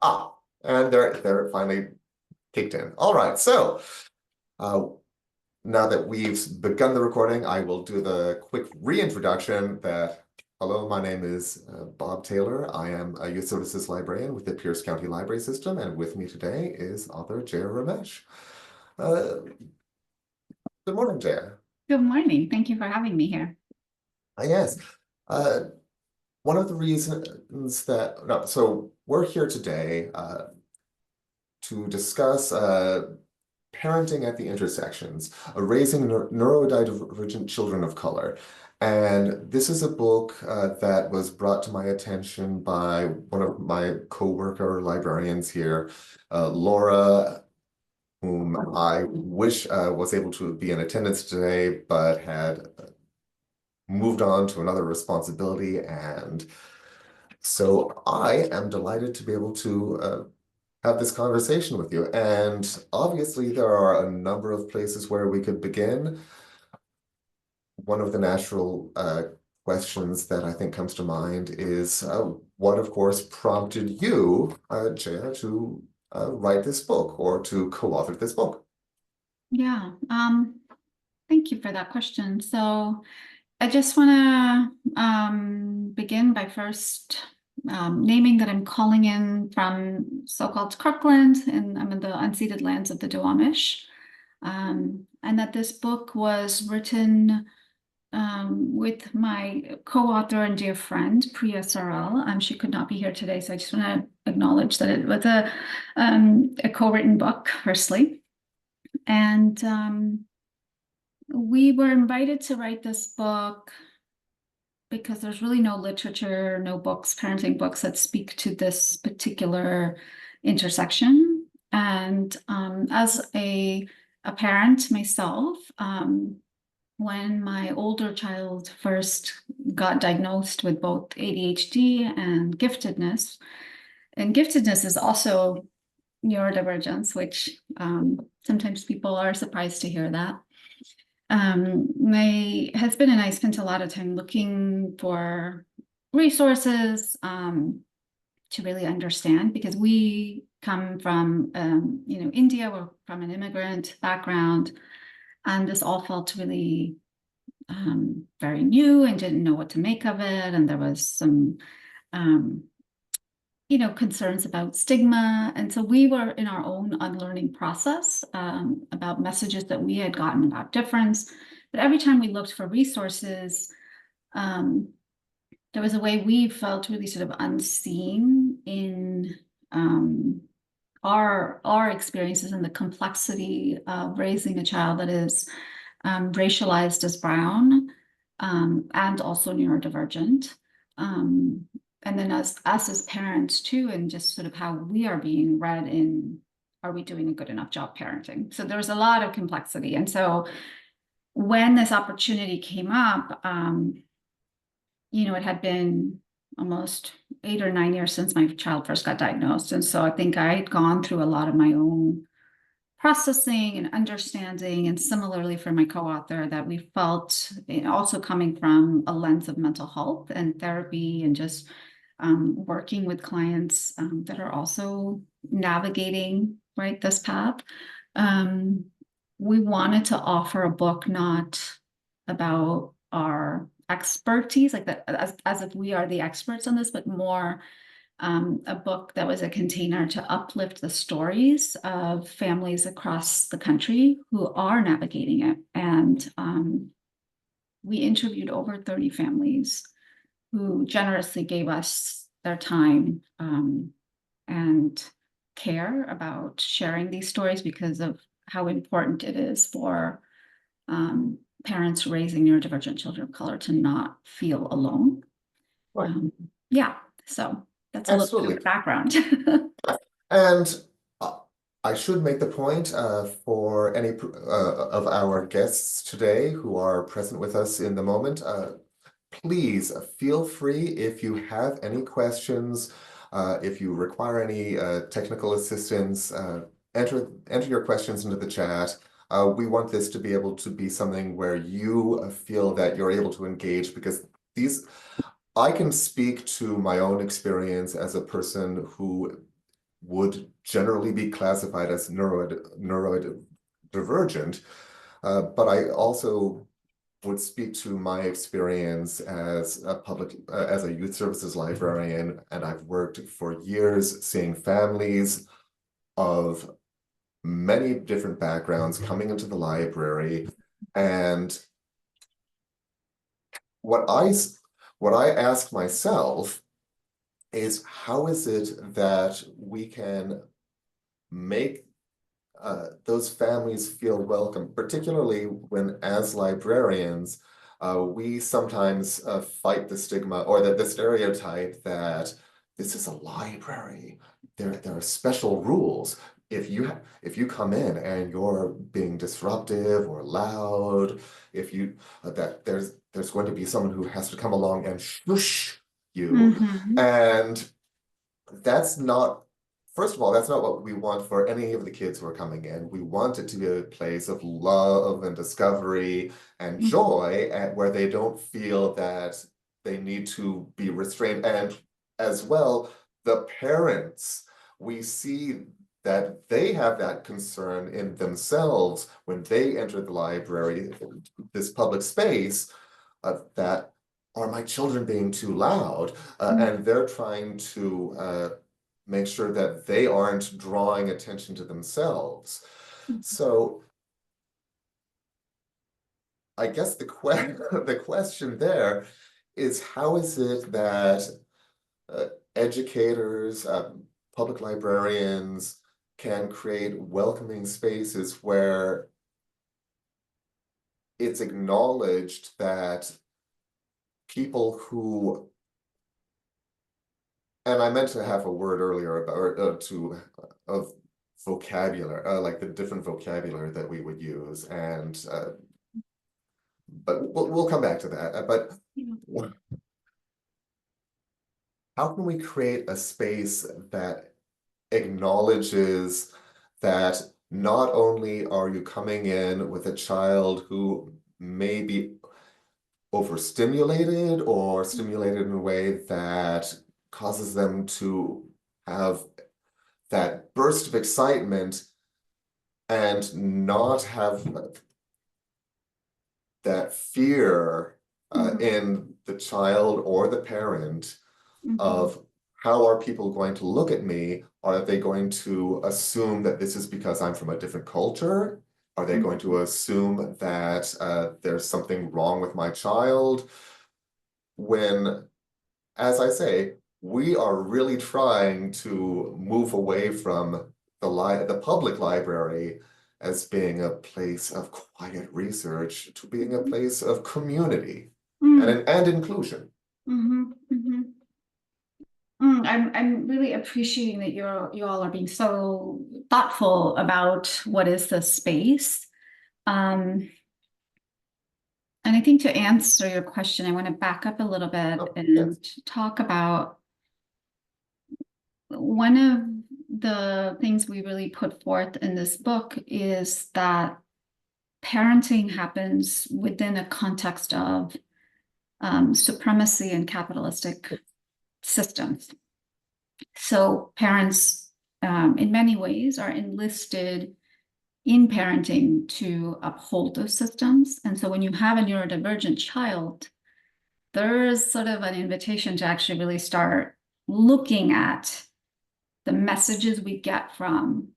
Ah, and there it finally kicked in. All right, so uh, now that we've begun the recording, I will do the quick reintroduction that, hello, my name is Bob Taylor. I am a youth services librarian with the Pierce County Library System, and with me today is author Jaya Ramesh. Uh, Good morning, Jaya. Good morning. Thank you for having me here. Yes. Uh, One of the reasons that, no, so we're here today to discuss parenting at the intersections, raising neurodivergent children of color. And this is a book that was brought to my attention by one of my co-worker librarians here, Laura, whom I wish was able to be in attendance today, but had moved on to another responsibility. And so I am delighted to be able to have this conversation with you. And obviously, there are a number of places where we could begin. One of the natural questions that I think comes to mind is what, of course, prompted you, Jaya, to write this book or to co-author this book? Yeah, thank you for that question. So I just want to begin by first naming that I'm calling in from so-called Kirkland, and I'm in the unceded lands of the Duwamish, and that this book was written with my co-author and dear friend, Priya Saral. She could not be here today, so I just want to acknowledge that it was a co-written book, firstly. And we were invited to write this book because there's really no literature, no books, parenting books that speak to this particular intersection. And as a parent myself, when my older child first got diagnosed with both ADHD and giftedness is also neurodivergence, which sometimes people are surprised to hear that. My husband and I spent a lot of time looking for resources to really understand, because we come from India. We're from an immigrant background, and this all felt really very new and didn't know what to make of it. And there was some concerns about stigma. And so we were in our own unlearning process about messages that we had gotten about difference. But every time we looked for resources, there was a way we felt really sort of unseen in our experiences and the complexity of raising a child that is racialized as brown and also neurodivergent. And then us as parents too, and just sort of how we are being read in, are we doing a good enough job parenting? So there's a lot of complexity. And so when this opportunity came up, it had been almost 8 or 9 years since my child first got diagnosed. And so I think I had gone through a lot of my own processing and understanding, and similarly for my co-author, that we felt also coming from a lens of mental health and therapy and just working with clients that are also navigating this path. We wanted to offer a book not about our expertise, like that, as if we are the experts on this, but more a book that was a container to uplift the stories of families across the country who are navigating it. And we interviewed over 30 families who generously gave us their time and care about sharing these stories, because of how important it is for parents raising neurodivergent children of color to not feel alone. Right. Yeah, so that's a little bit of Absolutely. the background. And I should make the point for any of our guests today who are present with us in the moment, please feel free if you have any questions, if you require any technical assistance, enter your questions into the chat. We want this to be able to be something where you feel that you're able to engage, because I can speak to my own experience as a person who would generally be classified as neurodivergent. But I also would speak to my experience as as a youth services librarian, and I've worked for years seeing families of many different backgrounds coming into the library. And what I ask myself is, how is it that we can make those families feel welcome, particularly when, as librarians, we sometimes fight the stigma or the stereotype that this is a library. There are special rules. If you come in and you're being disruptive or loud, if you that there's going to be someone who has to come along and shush you, Mhm. and that's not, first of all, that's not what we want for any of the kids who are coming in. We want it to be a place of love and discovery and Mhm. joy, and where they don't feel that they need to be restrained. And as well, the parents, we see that they have that concern in themselves when they enter the library, this public space, that are my children being too loud? And they're trying to make sure that they aren't drawing attention to themselves. So I guess the question there is, how is it that uh, educators, public librarians can create welcoming spaces where it's acknowledged that people who, and I meant to have a word earlier about, or of vocabulary, like the different vocabulary that we would use, and but we'll come back to that. But how can we create a space that acknowledges that not only are you coming in with a child who may be overstimulated or stimulated in a way that causes them to have that burst of excitement and not have that fear Mhm. in the child or the parent Mhm. of, how are people going to look at me? Are they going to assume that this is because I'm from a different culture? Are they going to Mhm. assume that there's something wrong with my child? When, as I say, we are really trying to move away from the public library as being a place of quiet research to being a Mhm. place of community Mm. and inclusion. Mhm. Mhm. I'm really appreciating that you all are being so thoughtful about what is the space. Um, and I think to answer your question, I want to back up a little bit Oh, and yes. talk about one of the things we really put forth in this book is that parenting happens within a context of supremacy and capitalistic systems. So parents, in many ways, are enlisted in parenting to uphold those systems. And so when you have a neurodivergent child, there's sort of an invitation to actually really start looking at the messages we get from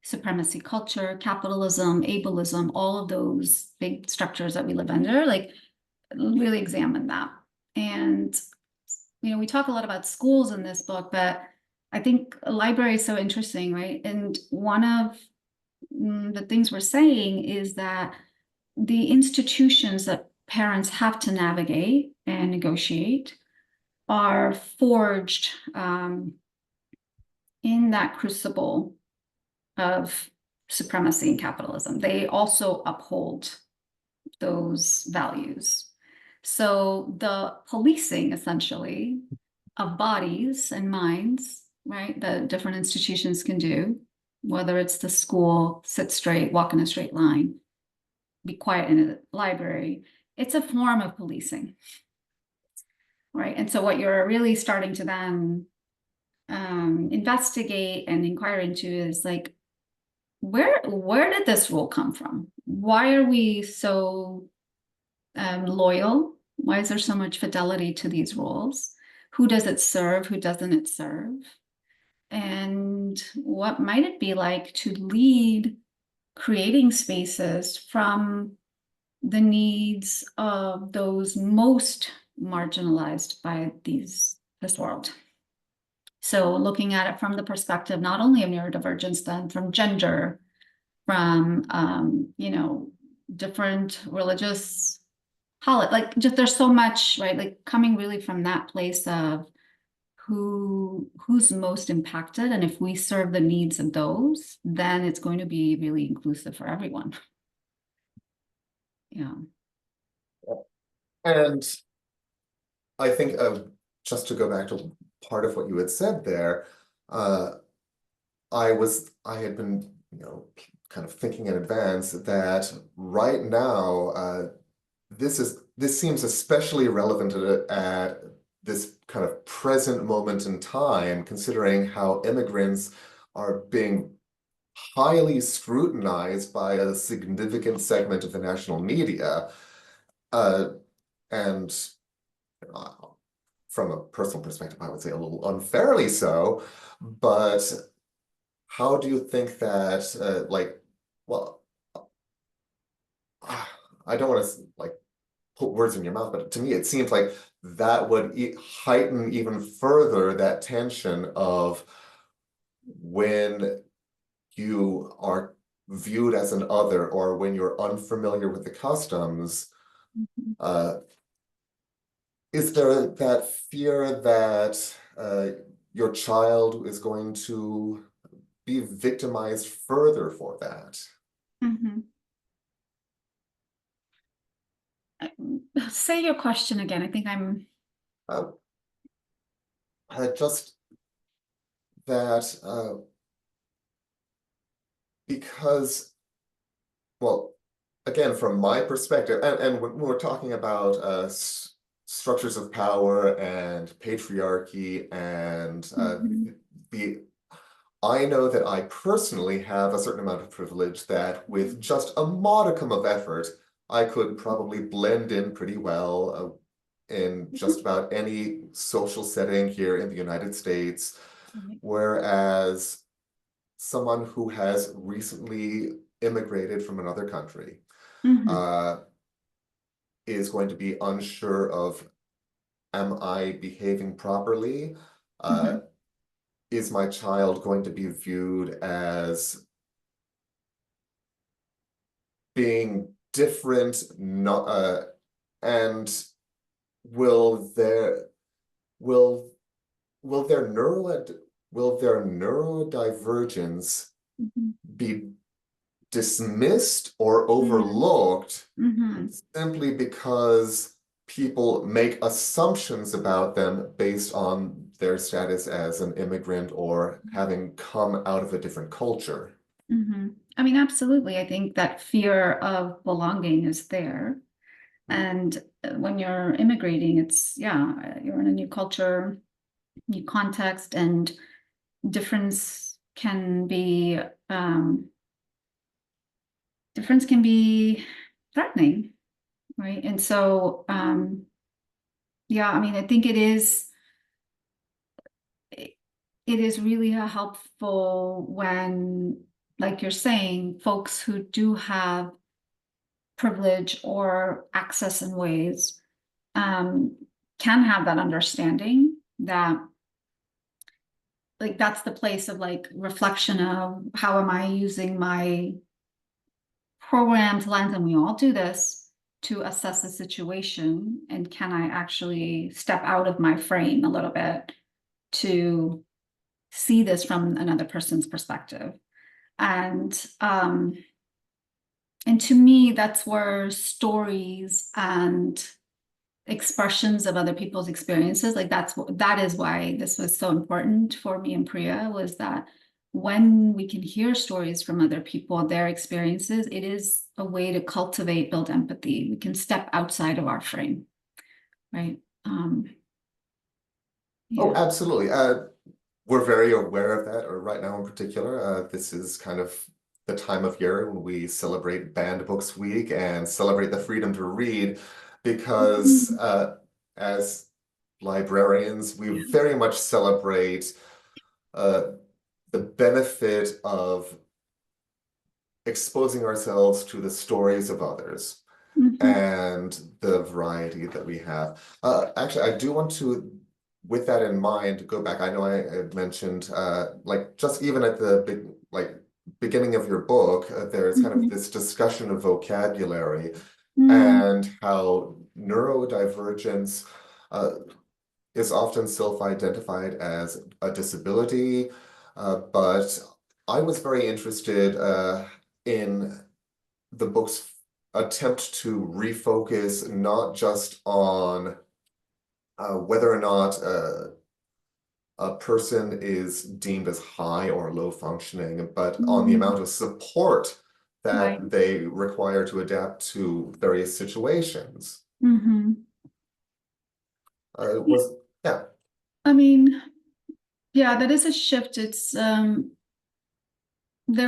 supremacy culture, capitalism, ableism, all of those big structures that we live under, like really examine that. And we talk a lot about schools in this book, but I think a library is so interesting, right? And one of the things we're saying is that the institutions that parents have to navigate and negotiate are forged in that crucible of supremacy and capitalism. They also uphold those values. So the policing essentially of bodies and minds, right, that different institutions can do, whether it's the school, sit straight, walk in a straight line, be quiet in a library, it's a form of policing, right? And so what you're really starting to then investigate and inquire into is like, where did this rule come from? Why are we so loyal? Why is there so much fidelity to these rules? Who does it serve? Who doesn't it serve? And what might it be like to lead creating spaces from the needs of those most marginalized by this world? So looking at it from the perspective not only of neurodivergence, then from gender, from different religious like just there's so much, right? Like coming really from that place of who's most impacted, and if we serve the needs of those, then it's going to be really inclusive for everyone. Yeah. And I think just to go back to part of what you had said there, I had been, kind of thinking in advance that right now, this seems especially relevant at this kind of present moment in time, considering how immigrants are being highly scrutinized by a significant segment of the national media. And uh, from a personal perspective, I would say a little unfairly so, but how do you think that, well, I don't want to like put words in your mouth, but to me, it seems like that would heighten even further that tension of when you are viewed as an other or when you're unfamiliar with the customs. Mhm. Is there that fear that your child is going to be victimized further for that? Mhm. Say your question again. I think I'm. Uh, just that because, well, again, from my perspective, and when we're talking about structures of power and patriarchy and Mhm. the I know that I personally have a certain amount of privilege that with just a modicum of effort, I could probably blend in pretty well in just about any social setting here in the United States. Mhm. Whereas someone who has recently immigrated from another country Mhm. uh, is going to be unsure of, am I behaving properly? Uh, Mhm. is my child going to be viewed as being different, not and will their will will their neurodivergence Mhm. be dismissed or Mhm. overlooked Mhm. simply because people make assumptions about them based on their status as an immigrant or having come out of a different culture? Mhm. I mean, absolutely. I think that fear of belonging is there. And when you're immigrating, you're in a new culture, new context, and um, difference can be threatening, right? And so, yeah, I mean, I think it is really helpful when, like you're saying, folks who do have privilege or access in ways um, can have that understanding that like that's the place of like reflection of how am I using my programmed lens, and we all do this to assess the situation, and can I actually step out of my frame a little bit to see this from another person's perspective. And um and to me that's where stories and expressions of other people's experiences, like that is why this was so important for me and Priya, was that when we can hear stories from other people, their experiences, it is a way to build empathy. We can step outside of our frame, right? Oh, Yeah. absolutely. we're very aware of that, or right now in particular. This is kind of the time of year when we celebrate Banned Books Week and celebrate the freedom to read, because Mhm. as librarians, we very much celebrate uh, the benefit of exposing ourselves to the stories of others Mhm. and the variety that we have. Actually, I do want to, with that in mind, go back. I know I had mentioned, like just even at the beginning of your book, there's kind of Mhm. this discussion of vocabulary Mm. and how neurodivergence uh, is often self-identified as a disability, but I was very interested in the book's attempt to refocus not just on whether or not a person is deemed as high or low functioning, but on the Mm. amount of support Right. that they require to adapt to various situations. Mhm. Was yeah. I mean, yeah, that is a shift. It's there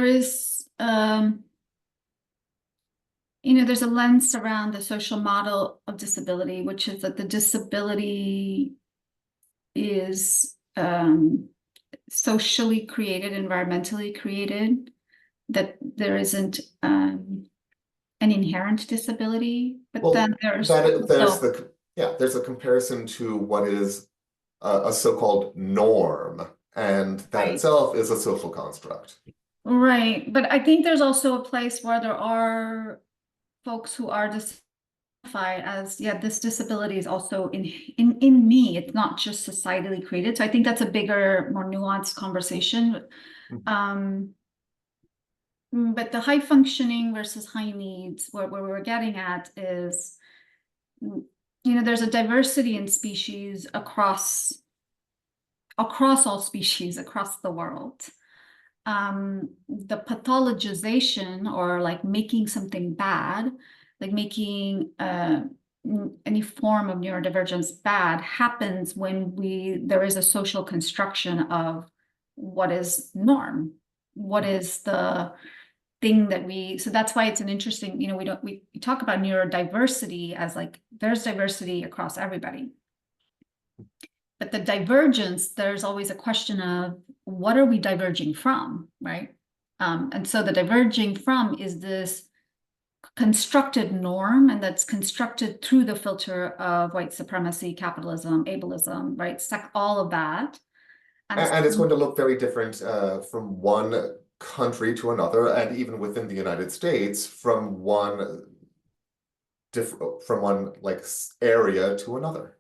is there's a lens around the social model of disability, which is that the disability is socially created, environmentally created, that there isn't an inherent disability, but then Well, there's there's also, there's a comparison to what is a so-called norm, and that right, itself is a social construct. right, but I think there's also a place where there are folks who are identified as, yeah, this disability is also in me. It's not just societally created. So I think that's a bigger, more nuanced conversation. Mhm. Um, but the high functioning versus high needs, where we're getting at is, there's a diversity in species across all species across the world. The pathologization, or like making something bad, like making any form of neurodivergence bad, happens when there is a social construction of what is norm, what is the thing that so that's why it's an interesting, we talk about neurodiversity as like there's diversity across everybody. But the divergence, there's always a question of what are we diverging from, right? And so the diverging from is this constructed norm, and that's constructed through the filter of white supremacy, capitalism, ableism, right? All of that. And And it's going to look very different from one country to another, and even within the United States, from one area to another.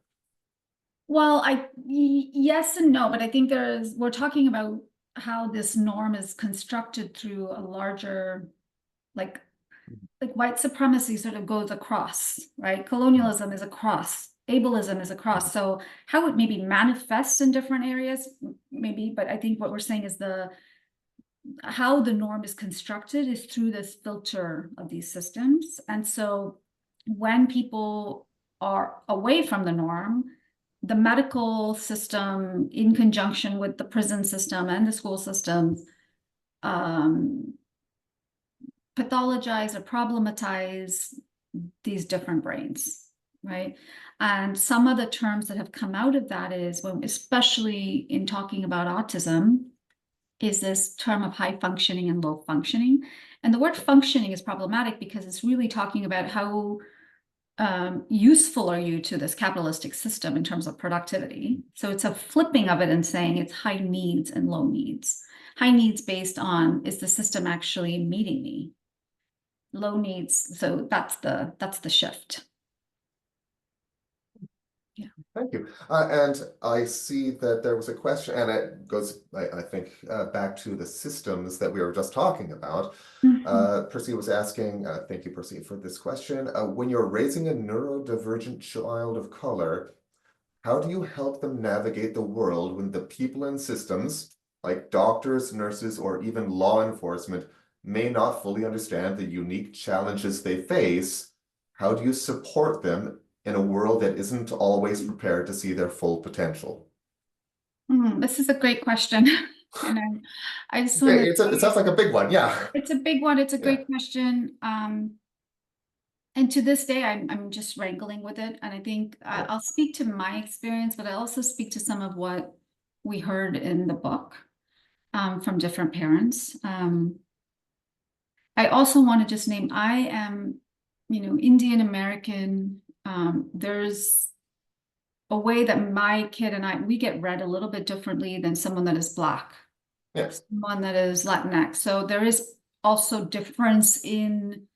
well, yes and no, but I think we're talking about how this norm is constructed through a larger, like white supremacy sort of goes across, right? Colonialism is across, ableism is across. So how it maybe manifests in different areas, maybe, but I think what we're saying is how the norm is constructed is through this filter of these systems. And so when people are away from the norm, the medical system, in conjunction with the prison system and the school systems, um, pathologize or problematize these different brains, right? And some of the terms that have come out of that is, when, especially in talking about autism, is this term of high functioning and low functioning. And the word functioning is problematic because it's really talking about how useful are you to this capitalistic system in terms of productivity. So it's a flipping of it and saying it's high needs and low needs. High needs based on, is the system actually meeting me? Low needs, so that's the shift. Yeah. Thank you. And I see that there was a question, and it goes, I think, back to the systems that we were just talking about. Mhm. Percy was asking, thank you, Percy, for this question. When you're raising a neurodivergent child of color, how do you help them navigate the world when the people and systems, like doctors, nurses, or even law enforcement, may not fully understand the unique challenges they face? How do you support them in a world that isn't always prepared to see their full potential? This is a great question. And I just want to It sounds like a big one. Yeah. it's a big one. It's a Yeah. great question. And to this day, I'm just wrangling with it. And I think Yeah. I'll speak to my experience, but I also speak to some of what we heard in the book from different parents. I also want to just name, I am, Indian American. There's a way that my kid and we get read a little bit differently than someone that is Black, Yes. someone that is Latinx. So there is also difference in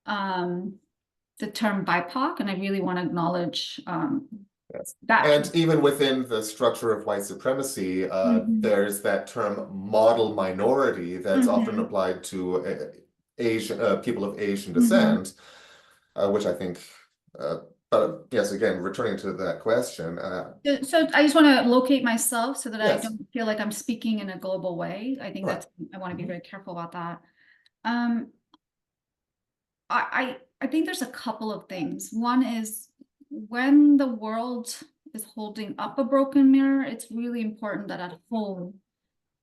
the term BIPOC, and I really want to acknowledge Yes. that And piece. even within the structure of white supremacy, Mhm. there's that term model minority that's often Mhm. applied to Asian people of Asian Mhm. descent, which I think, uh, but yes, again, returning to that question, So I just want to locate myself so that I yes, don't feel like I'm speaking in a global way. I think right. I want to be Mhm. very careful about that. Um, I think there's a couple of things. One is when the world is holding up a broken mirror, it's really important that at home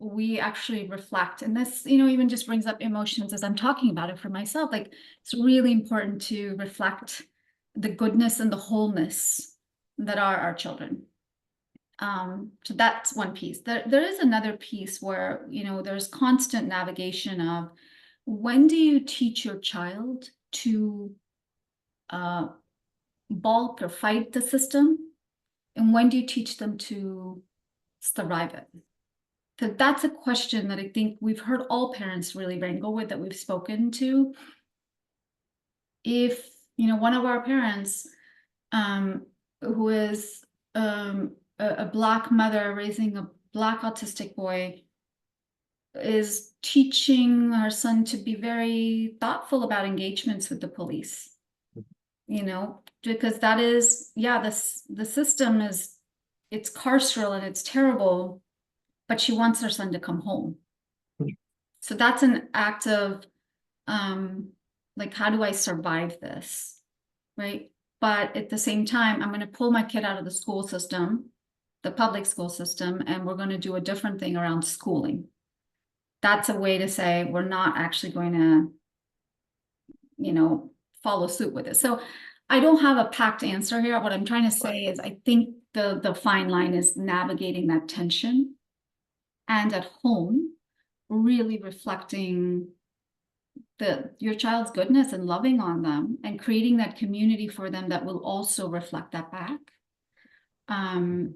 we actually reflect. And this, even just brings up emotions as I'm talking about it for myself. Like it's really important to reflect the goodness and the wholeness that are our children. So that's one piece. There is another piece where, there's constant navigation of when do you teach your child to uh, balk or fight the system? And when do you teach them to survive it? So that's a question that I think we've heard all parents really wrangle with that we've spoken to. If, one of our parents, um, who is a Black mother raising a Black autistic boy, is teaching her son to be very thoughtful about engagements with the police, because that is, yeah, the system is, it's carceral and it's terrible, but she wants her son to come home. So that's an act of um like, how do I survive this, right? But at the same time, I'm going to pull my kid out of the school system, the public school system, and we're going to do a different thing around schooling. That's a way to say we're not actually going to, follow suit with it. So I don't have a packed answer here. What I'm trying to Right. say is I think the fine line is navigating that tension, and at home really reflecting your child's goodness and loving on them and creating that community for them that will also reflect that back. Um,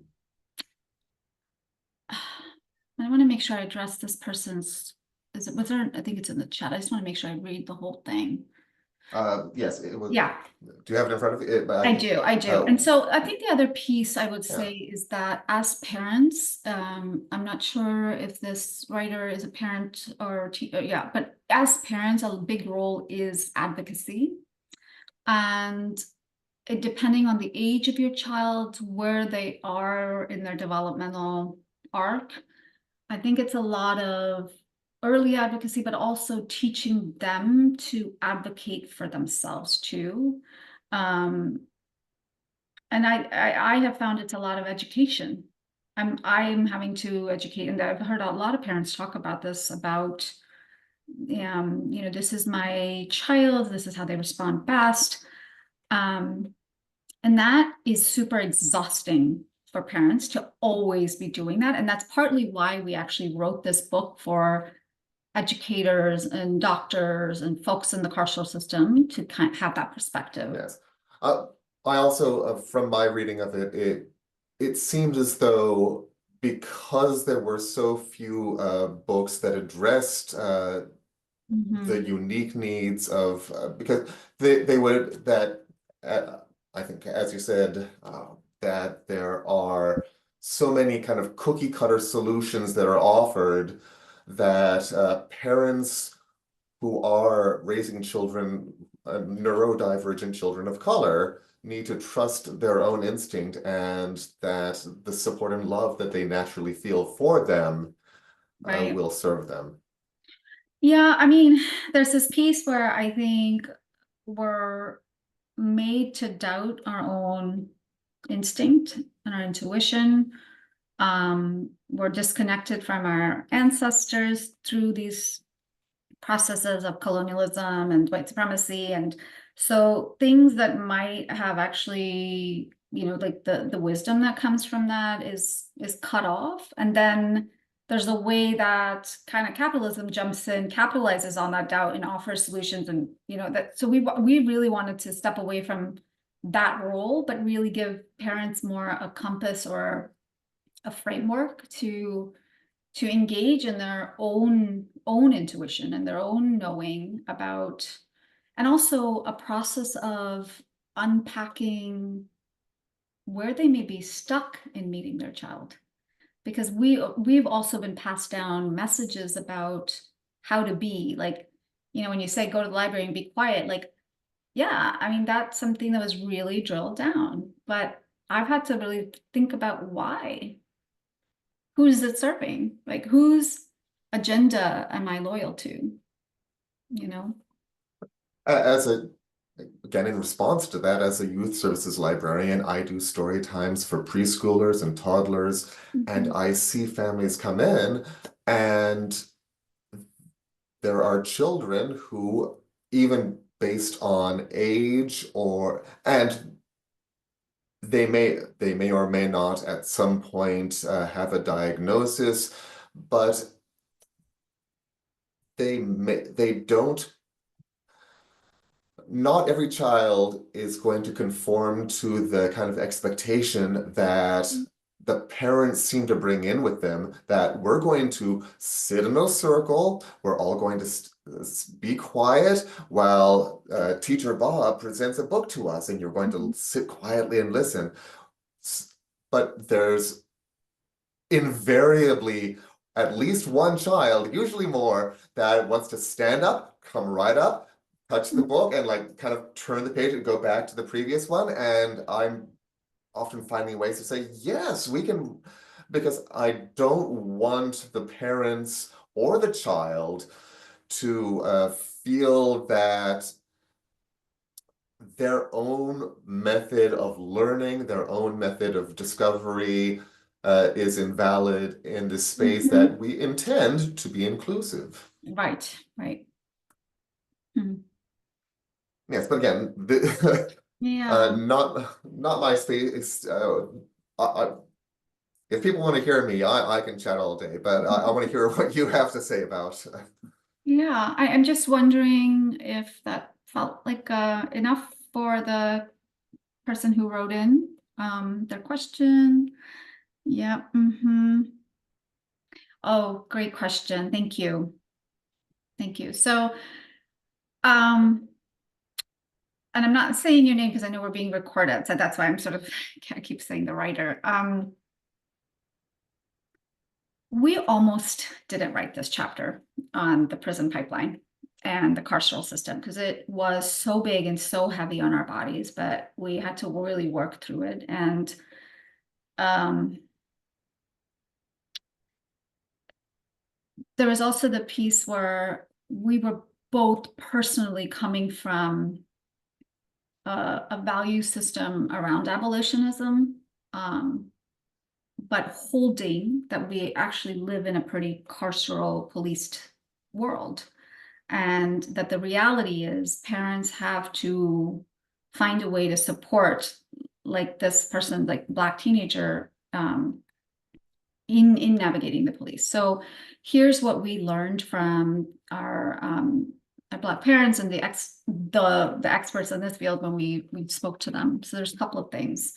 I want to make sure I address this person's, was there, I think it's in the chat. I just want to make sure I read the whole thing. Yes, it was. Yeah, Do you have it in front of you? I do. I do. Uh, And so I think the other piece I would yeah. say is that as parents, I'm not sure if this writer is a parent or yeah, but as parents, a big role is advocacy. And depending on the age of your child, where they are in their developmental arc, I think it's a lot of early advocacy, but also teaching them to advocate for themselves too. Um, and I have found it's a lot of education. I'm having to educate, and I've heard a lot of parents talk about this, about this is my child, this is how they respond best. And that is super exhausting for parents to always be doing that. And that's partly why we actually wrote this book for educators and doctors and folks in the carceral system to kind of have that perspective. Yes. Uh, I also, from my reading of it, it seemed as though because there were so few books that addressed the Mhm. unique needs of because they would that I think, as you said, that there are so many kind of cookie cutter solutions that are offered that parents who are raising children, neurodivergent children of color, need to trust their own instinct and that the support and love that they naturally feel for them Right. will serve them. Yeah, I mean, there's this piece where I think we're made to doubt our own instinct and our intuition. We're disconnected from our ancestors through these processes of colonialism and white supremacy. And so things that might have actually, like the wisdom that comes from that is cut off. And then there's a way that kind of capitalism jumps in, capitalizes on that doubt and offers solutions. And, that, so we really wanted to step away from that role, but really give parents more a compass or a framework to engage in their own intuition and their own knowing about, and also a process of unpacking where they may be stuck in meeting their child, because we've also been passed down messages about how to be, like, when you say go to the library and be quiet, like, yeah, I mean, that's something that was really drilled down, but I've had to really think about why. Who's it serving? Like, whose agenda am I loyal to? You know? As a Again, in response to that, as a youth services librarian, I do story times for preschoolers and toddlers, and Mhm. I see families come in, and there are children who, even based on age and they may or may not at some point have a diagnosis, but they don't. Not every child is going to conform to the kind of expectation that the parents seem to bring in with them, that we're going to sit in a circle, we're all going to be quiet while Teacher Bob presents a book to us, and you're going to sit quietly and listen. But there's invariably at least one child, usually more, that wants to stand up, come right up, touch the book, and like kind of turn the page and go back to the previous one. And I'm often finding ways to say, yes, we can, because I don't want the parents or the child to feel that their own method of learning, their own method of discovery is invalid in the space Mhm. that we intend to be inclusive. Right, right. Mhm. Yes, but again, Yeah, not my space. If people want to hear me, I can chat all day, but I want to hear what you have to say about. yeah. I'm just wondering if that felt like enough for the person who wrote in their question. Yeah. Oh, great question. Thank you. Thank you. So, um, and I'm not saying your name because I know we're being recorded, so that's why I'm sort of I keep saying the writer. We almost didn't write this chapter on the prison pipeline and the carceral system because it was so big and so heavy on our bodies, but we had to really work through it. And um, there was also the piece where we were both personally coming from a value system around abolitionism, but holding that we actually live in a pretty carceral policed world, and that the reality is parents have to find a way to support, like this person, like Black teenager, in navigating the police. So here's what we learned from our Black parents and the experts in this field when we spoke to them. So there's a couple of things.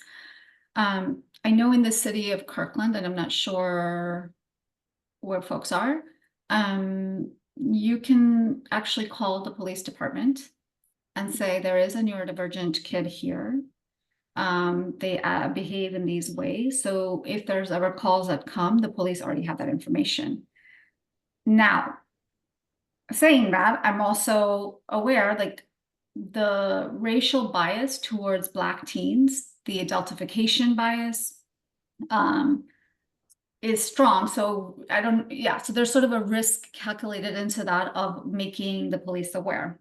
I know in the city of Kirkland, and I'm not sure where folks are, you can actually call the police department and say there is a neurodivergent kid here. They behave in these ways. So if there's ever calls that come, the police already have that information. Now, saying that, I'm also aware, like, the racial bias towards Black teens, the adultification bias, um, is strong. So I don't, yeah, so there's sort of a risk calculated into that of making the police aware.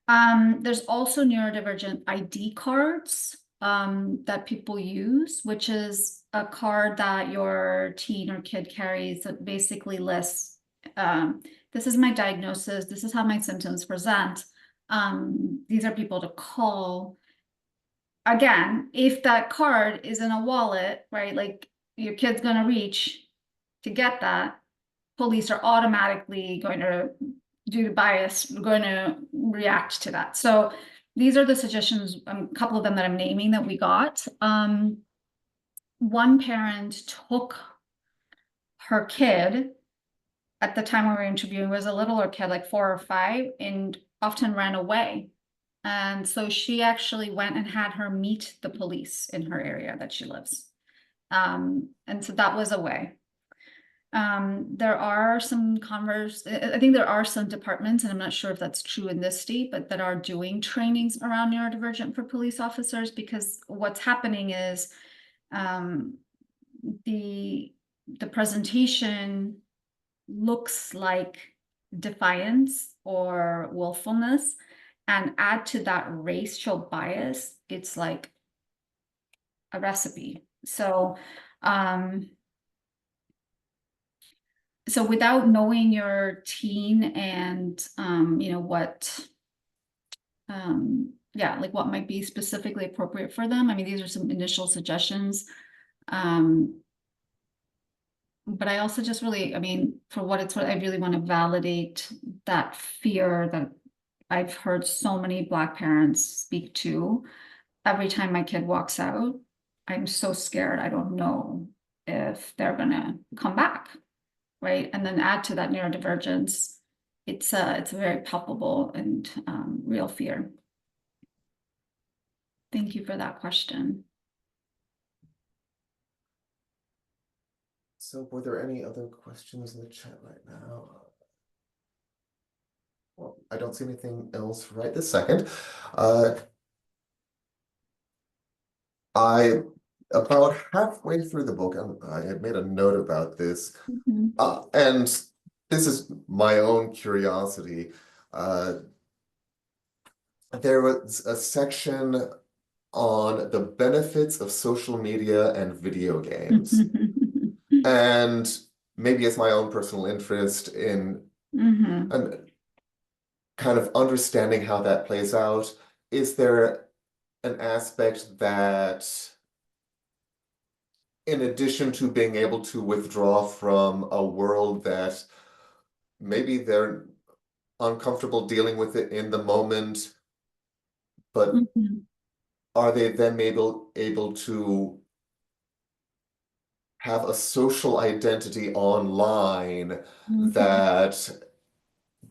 There's also neurodivergent ID cards that people use, which is a card that your teen or kid carries that basically lists, this is my diagnosis, this is how my symptoms present. These are people to call. Again, if that card is in a wallet, right, like your kid's gonna reach to get that, police are automatically going to, due to bias, going to react to that. So these are the suggestions, a couple of them that I'm naming that we got. One parent took her kid at the time we were interviewing, was a littler kid, like 4 or 5, and often ran away. And so she actually went and had her meet the police in her area that she lives. And so that was a way. There are some I think there are some departments, and I'm not sure if that's true in this state, but that are doing trainings around neurodivergent for police officers, because what's happening is the presentation looks like defiance or willfulness, and add to that racial bias, it's like a recipe. So so without knowing your teen and you know what yeah, like what might be specifically appropriate for them, I mean, these are some initial suggestions. But I also just really, I mean, for what it's worth, I really want to validate that fear that I've heard so many Black parents speak to. Every time my kid walks out, I'm so scared. I don't know if they're gonna come back, right? And then add to that neurodivergence, it's a very palpable and real fear. Thank you for that question. So were there any other questions in the chat right now? Well, I don't see anything else right this second. I about halfway through the book, I had made a note about this, and this is my own curiosity. There was a section on the benefits of social media and video games. And maybe it's my own personal interest in and kind of understanding how that plays out. Is there an aspect that, in addition to being able to withdraw from a world that maybe they're uncomfortable dealing with it in the moment, but are they then able to have a social identity online that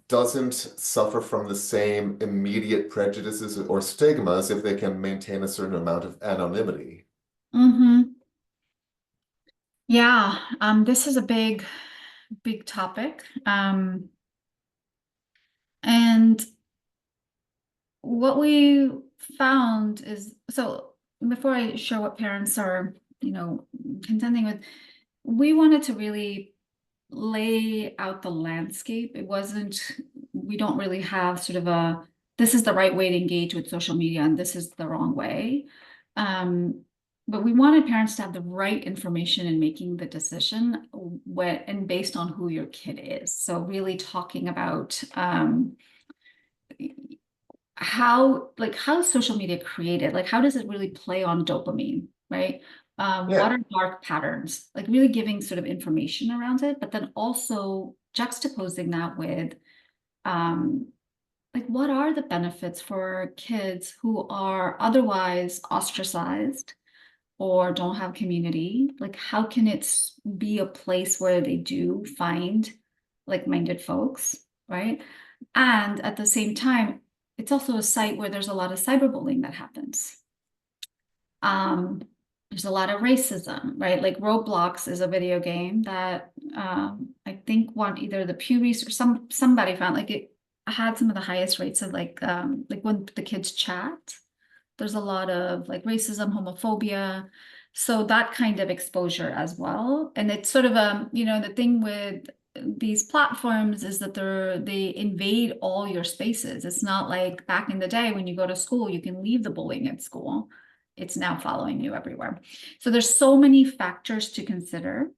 doesn't suffer from the same immediate prejudices or stigmas if they can maintain a certain amount of anonymity? Yeah, this is a big topic. And what we found is, so before I share what parents are, you know, contending with, we wanted to really lay out the landscape. It wasn't, we don't really have sort of a, this is the right way to engage with social media and this is the wrong way. But we wanted parents to have the right information in making the decision and based on who your kid is. So really talking about how social media created, like how does it really play on dopamine, right? What are dark patterns, like really giving sort of information around it, but then also juxtaposing that with like what are the benefits for kids who are otherwise ostracized or don't have community? Like how can it be a place where they do find like-minded folks, right? And at the same time, it's also a site where there's a lot of cyberbullying that happens. There's a lot of racism, right? Like Roblox is a video game that I think either the Pew Research or somebody found like it had some of the highest rates of like when the kids chat, there's a lot of like racism, homophobia. So that kind of exposure as well. And it's sort of you know, the thing with these platforms is that they invade all your spaces. It's not like back in the day when you go to school, you can leave the bullying at school. it's now following you everywhere. So there's so many factors to consider.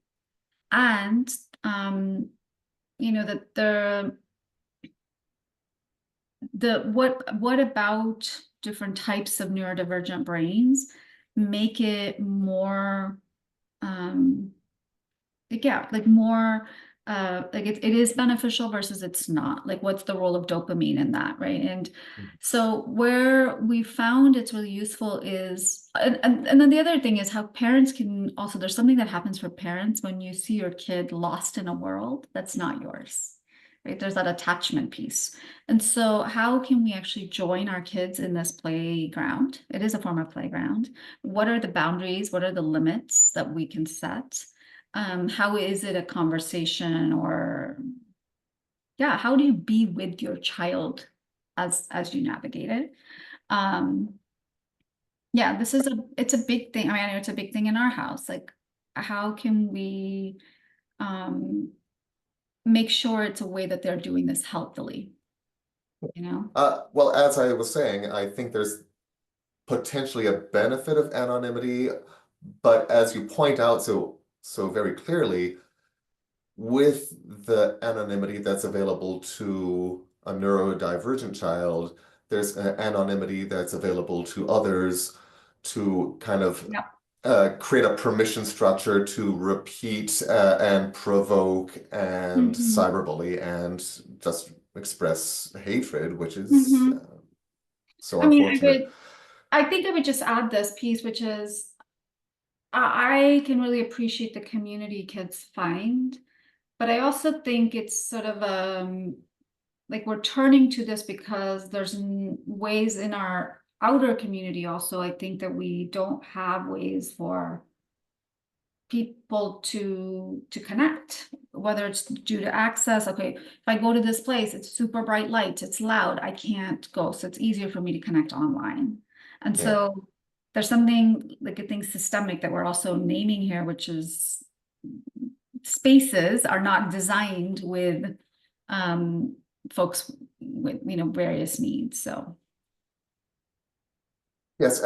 And, you know, that what about different types of neurodivergent brains make it more, like more, like it is beneficial versus it's not. Like, what's the role of dopamine in that, right? And so where we found it's really useful is, and then the other thing is how parents can also, there's something that happens for parents when you see your kid lost in a world that's not yours, right? There's that attachment piece. And so how can we actually join our kids in this playground? It is a form of playground. What are the boundaries? What are the limits that we can set? How is it a conversation, or yeah, how do you be with your child as you navigate it? Yeah, it's a big thing. I mean, I know it's a big thing in our house. Like, how can we make sure it's a way that they're doing this healthily, you know? Well, as I was saying, I think there's potentially a benefit of anonymity, but as you point out so very clearly, with the anonymity that's available to a neurodivergent child, there's an anonymity that's available to others to kind of Yeah. create a permission structure to repeat and provoke and Mhm. cyberbully and just express hatred, which is Mhm. so I mean, unfortunate. I think I would just add this piece, which is I can really appreciate the community kids find, but I also think it's sort of like we're turning to this because there's ways in our outer community also, I think that we don't have ways for people to connect, whether it's due to access. Okay, if I go to this place, it's super bright lights, it's loud, I can't go, so it's easier for me to connect online. And Yeah. so there's something like a thing systemic that we're also naming here, which is spaces are not designed with folks with, you know, various needs. So Yes,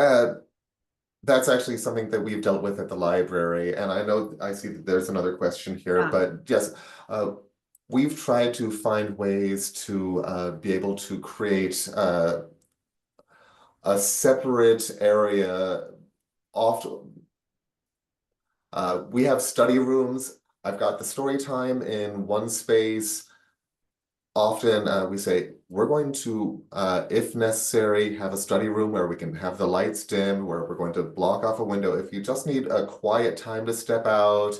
that's actually something that we've dealt with at the library. And I know I see that there's another question here, yeah. but yes, uh, we've tried to find ways to be able to create a separate area. Often, we have study rooms. I've got the story time in one space. Often we say, we're going to, if necessary, have a study room where we can have the lights dim, where we're going to block off a window. If you just need a quiet time to step out,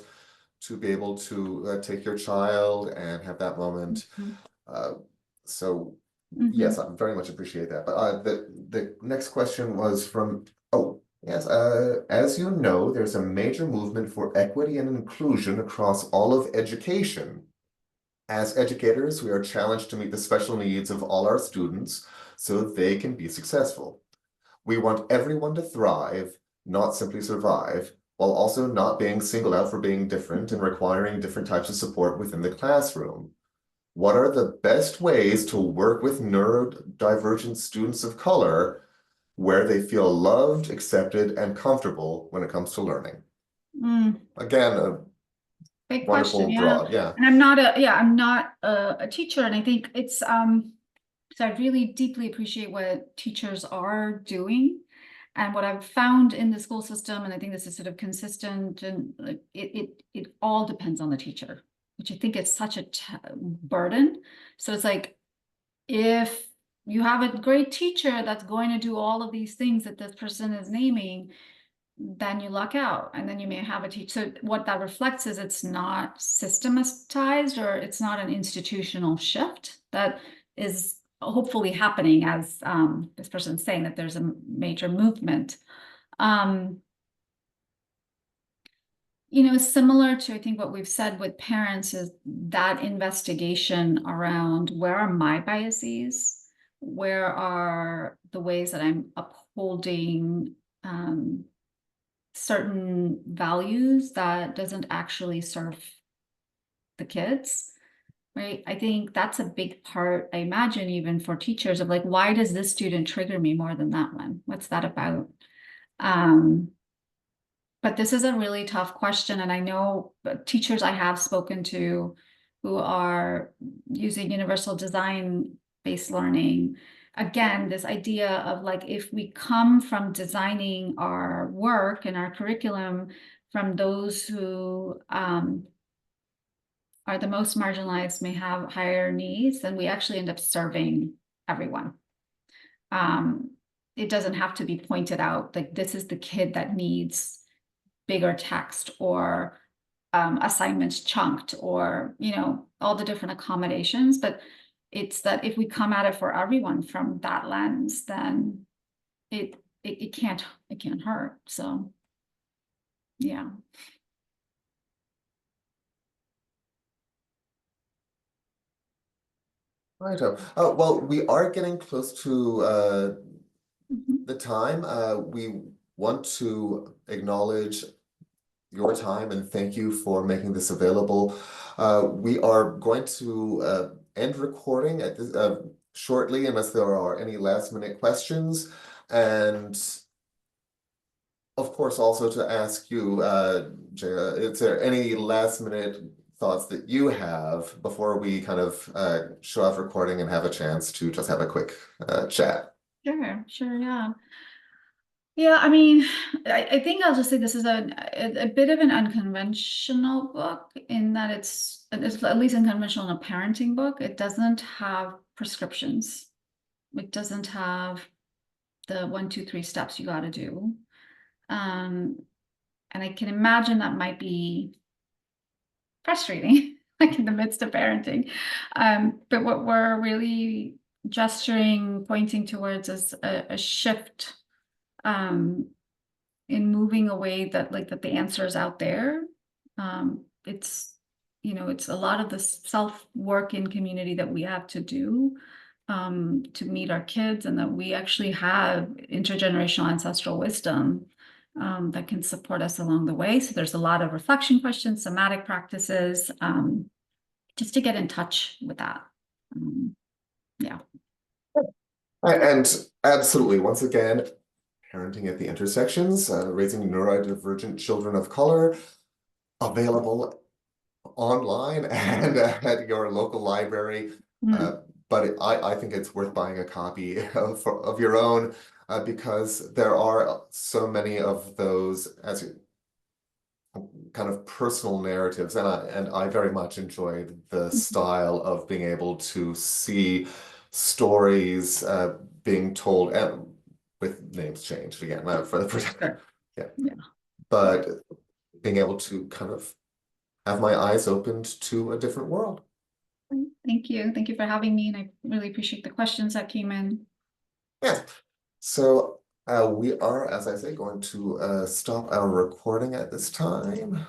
to be able to take your child and have that moment. Mhm. Uh, so yes, Mhm. I very much appreciate that. But the next question was from, oh, yes, as you know, there's a major movement for equity and inclusion across all of education. As educators, we are challenged to meet the special needs of all our students so that they can be successful. We want everyone to thrive, not simply survive, while also not being singled out for being different and requiring different types of support within the classroom. What are the best ways to work with neurodivergent students of color where they feel loved, accepted, and comfortable when it comes to learning? Mm. Again, a Big question, wonderful yeah. broad, yeah. And I'm not a teacher, and I think it's so I really deeply appreciate what teachers are doing. And what I've found in the school system, and I think this is sort of consistent, and like it all depends on the teacher, which I think is such a burden. So it's like, if you have a great teacher that's going to do all of these things that this person is naming, then you luck out, and then you may have a teacher. So what that reflects is it's not systematized, or it's not an institutional shift that is hopefully happening, as this person's saying that there's a major movement. Um, you know, similar to, I think, what we've said with parents, is that investigation around where are my biases, where are the ways that I'm upholding certain values that doesn't actually serve the kids, right? I think that's a big part, I imagine, even for teachers, of like, why does this student trigger me more than that one? What's that about? But this is a really tough question, and I know teachers I have spoken to who are using universal design based learning. Again, this idea of like if we come from designing our work and our curriculum from those who are the most marginalized, may have higher needs, then we actually end up serving everyone. Um, it doesn't have to be pointed out like this is the kid that needs bigger text or assignments chunked or, you know, all the different accommodations. But it's that if we come at it for everyone from that lens, then it can't hurt. So yeah. Right. Well, we are getting close to Mhm. the time. We want to acknowledge your time and thank you for making this available. We are going to end recording at this shortly, unless there are any last minute questions. And of course, also to ask you, Jaya, is there any last minute thoughts that you have before we kind of show off recording and have a chance to just have a quick chat? Sure, yeah. Yeah, I mean, I think I'll just say this is a bit of an unconventional book in that it's at least unconventional in a parenting book. It doesn't have prescriptions. It doesn't have the 1, 2, 3 steps you got to do. Um, and I can imagine that might be frustrating, like in the midst of parenting. But what we're really gesturing, pointing towards is a shift um, in moving away that like that the answer is out there. It's it's a lot of the self-work in community that we have to do to meet our kids, and that we actually have intergenerational ancestral wisdom that can support us along the way. So there's a lot of reflection questions, somatic practices, just to get in touch with that. Um, yeah. And absolutely, once again, parenting at the intersections, raising neurodivergent children of color, available online and at your local library. Mm. Uh, but I think it's worth buying a copy of your own because there are so many of those as kind of personal narratives, and I very much enjoyed the style of being able to see stories being told and with names changed again for Sure. yeah, Yeah. but being able to kind of have my eyes opened to a different world. Thank you. Thank you for having me. And I really appreciate the questions that came in. Yeah. So we are, as I say, going to stop our recording at this time.